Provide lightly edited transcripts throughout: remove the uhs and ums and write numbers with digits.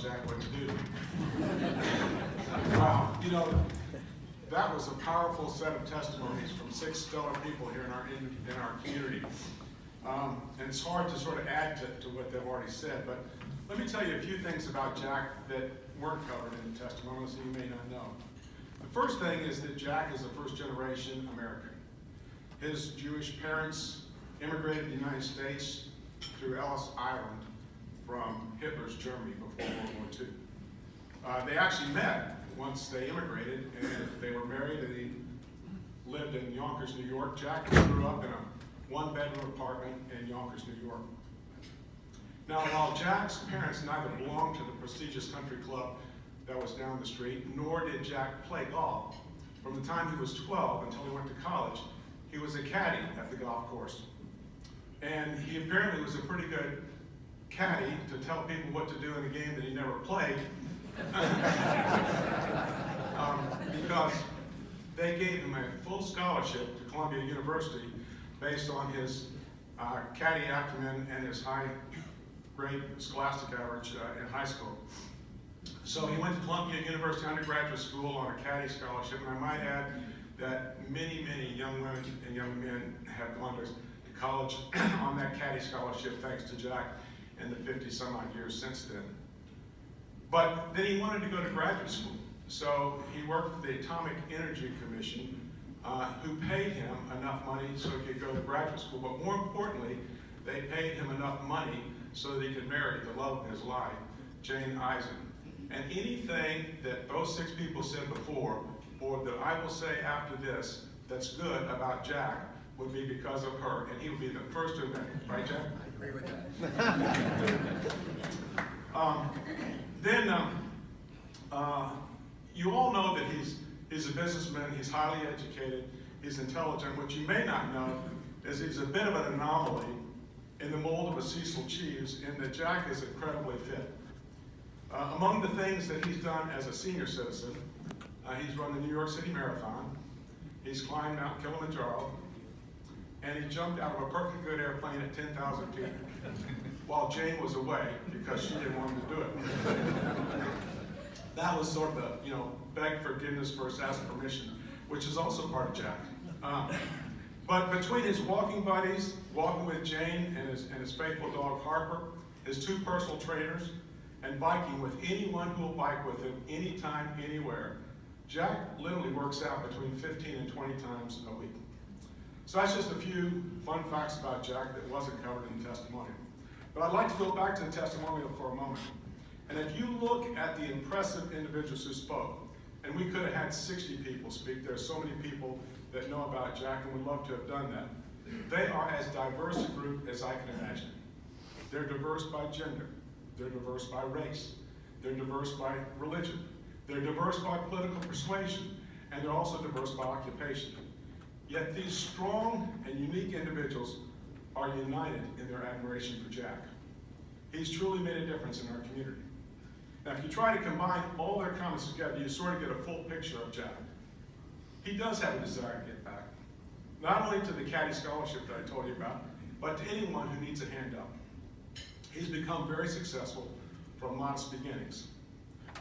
Jack wouldn't do. Wow, you know, that was a powerful set of testimonies from 6 stellar people here in our community. And it's hard to sort of add to what they've already said, but let me tell you a few things about Jack that weren't covered in the testimonials that you may not know. The first thing is that Jack is a first-generation American. His Jewish parents immigrated to the United States through Ellis Island from Hitler's Germany before World War II. They actually met once they immigrated, and they were married, and he lived in Yonkers, New York. Jack grew up in a 1-bedroom apartment in Yonkers, New York. Now, while Jack's parents neither belonged to the prestigious country club that was down the street, nor did Jack play golf. From the time he was 12 until he went to college, he was a caddy at the golf course. And he apparently was a pretty good caddy to tell people what to do in a game that he never played. Because they gave him a full scholarship to Columbia University based on his caddy acumen and his high grade scholastic average in high school. So he went to Columbia University undergraduate school on a caddy scholarship, and I might add that many, many young women and young men have gone to college on that caddy scholarship thanks to Jack in the 50 some odd years since then. But then he wanted to go to graduate school. So he worked for the Atomic Energy Commission, who paid him enough money so he could go to graduate school. But more importantly, they paid him enough money so that he could marry the love of his life, Jane Eisen. And anything that those 6 people said before, or that I will say after this, that's good about Jack, would be because of her, and he would be the first to admit it. Right, Jack? I agree with that. You all know that he's a businessman, he's highly educated, he's intelligent. What you may not know is he's a bit of an anomaly in the mold of a Cecil Cheese, in that Jack is incredibly fit. Among the things that he's done as a senior citizen, he's run the New York City Marathon, he's climbed Mount Kilimanjaro, and he jumped out of a perfectly good airplane at 10,000 feet while Jane was away because she didn't want him to do it. That was sort of the, beg forgiveness versus ask permission, which is also part of Jack. But between his walking buddies, walking with Jane and his faithful dog Harper, his 2 personal trainers, and biking with anyone who will bike with him anytime, anywhere, Jack literally works out between 15 and 20 times a week. So that's just a few fun facts about Jack that wasn't covered in the testimonial. But I'd like to go back to the testimonial for a moment. And if you look at the impressive individuals who spoke, and we could have had 60 people speak, there's so many people that know about Jack and would love to have done that. They are as diverse a group as I can imagine. They're diverse by gender, they're diverse by race, they're diverse by religion, they're diverse by political persuasion, and they're also diverse by occupation. Yet these strong and unique individuals are united in their admiration for Jack. He's truly made a difference in our community. Now, if you try to combine all their comments together, you sort of get a full picture of Jack. He does have a desire to get back, not only to the caddy scholarship that I told you about, but to anyone who needs a hand up. He's become very successful from modest beginnings,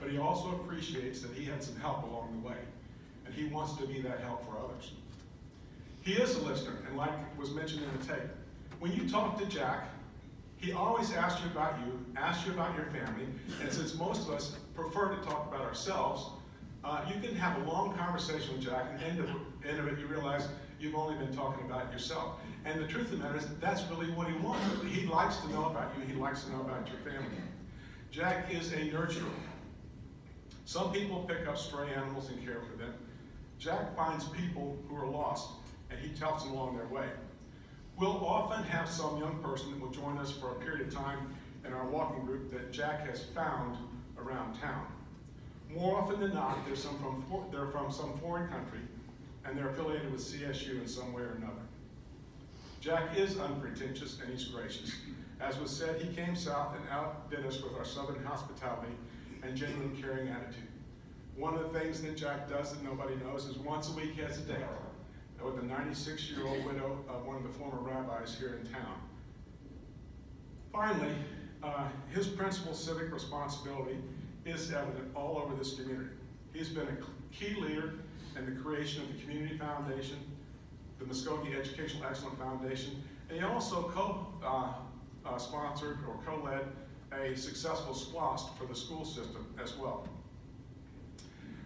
but he also appreciates that he had some help along the way, and he wants to be that help for others. He is a listener, and like was mentioned in the tape, when you talk to Jack, he always asks you about you, asks you about your family, and since most of us prefer to talk about ourselves, you can have a long conversation with Jack, and at the end of it you realize you've only been talking about yourself. And the truth of the matter is that's really what he wants. He likes to know about you, he likes to know about your family. Jack is a nurturer. Some people pick up stray animals and care for them. Jack finds people who are lost, and he helps them along their way. We'll often have some young person that will join us for a period of time in our walking group that Jack has found around town. More often than not, they're from some foreign country, and they're affiliated with CSU in some way or another. Jack is unpretentious and he's gracious. As was said, he came south and outdid us with our southern hospitality and genuine caring attitude. One of the things that Jack does that nobody knows is once a week he has a date with the 96-year-old widow of one of the former rabbis here in town. Finally, his principal civic responsibility is evident all over this community. He's been a key leader in the creation of the Community Foundation, the Muskogee Educational Excellence Foundation, and he also co-sponsored or co-led a successful SPLOST for the school system as well.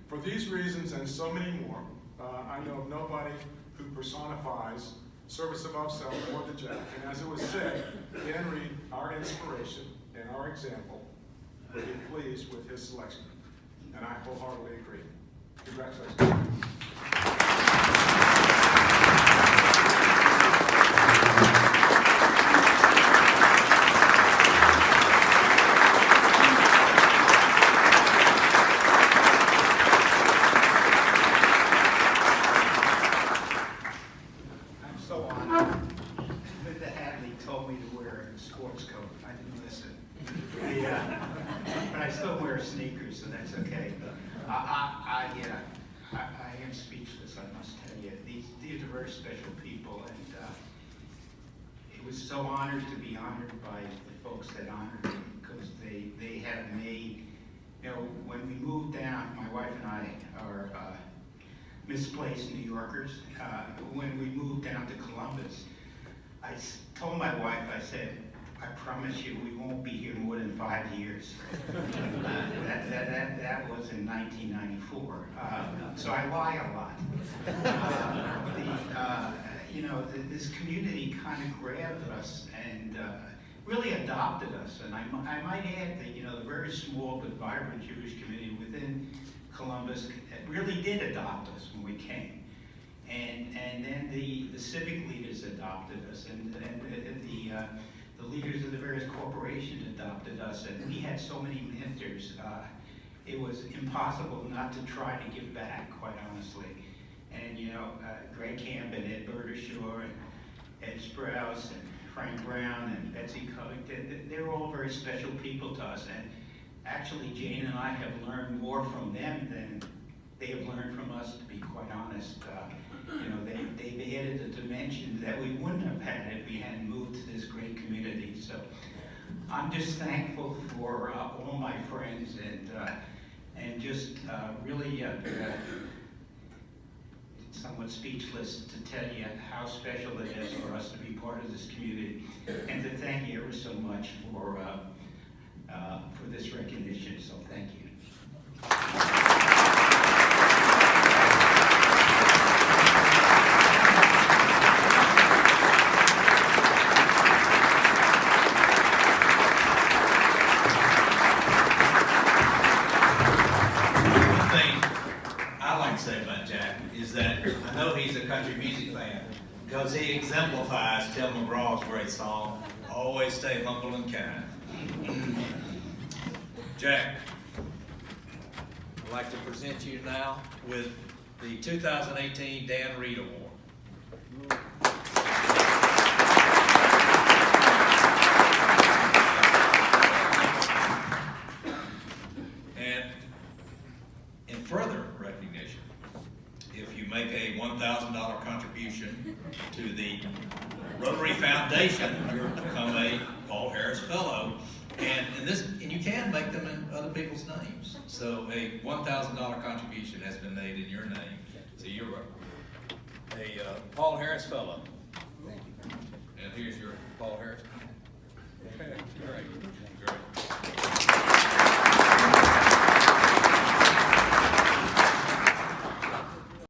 For these reasons and so many more, I know of nobody who personifies service above self more than Jack. And as it was said, Dan Reed, our inspiration and our example, would be pleased with his selection. And I wholeheartedly agree. Congratulations. But I still wear sneakers, so that's okay. I am speechless, I must tell you. These are very special people, and it was so honored to be honored by the folks that honored me, because they have made, you know, when we moved down, my wife and I are misplaced New Yorkers. When we moved down to Columbus, I told my wife, I said, I promise you we won't be here more than 5 years. That was in 1994. So I lie a lot. You know, this community kind of grabbed us and really adopted us. And I might add that, you know, the very small but vibrant Jewish community within Columbus really did adopt us when we came. And then the civic leaders adopted us, and the leaders of the various corporations adopted us, and we had so many mentors. It was impossible not to try to give back, quite honestly. And you know, Greg Camp and Ed Berdershaw and Ed Sprouse and Frank Brown and Betsy Covington, they're all very special people to us. And actually, Jane and I have learned more from them than they have learned from us, to be quite honest. You know, they've added a dimension that we wouldn't have had if we hadn't moved to this great community. So I'm just thankful for all my friends, and just really somewhat speechless to tell you how special it is for us to be part of this community, and to thank you ever so much for this recognition. So thank you. Country music fan, because he exemplifies Tim McGraw's great song, Always Stay Humble and Kind. Jack, I'd like to present you now with the 2018 Dan Reed Award. And in further recognition, if you make a $1,000 contribution to the Rotary Foundation, you'll become a Paul Harris Fellow, and you can make them in other people's names. So a $1,000 contribution has been made in your name, so you're a Paul Harris Fellow. Thank you. And here's your Paul Harris. Okay, great.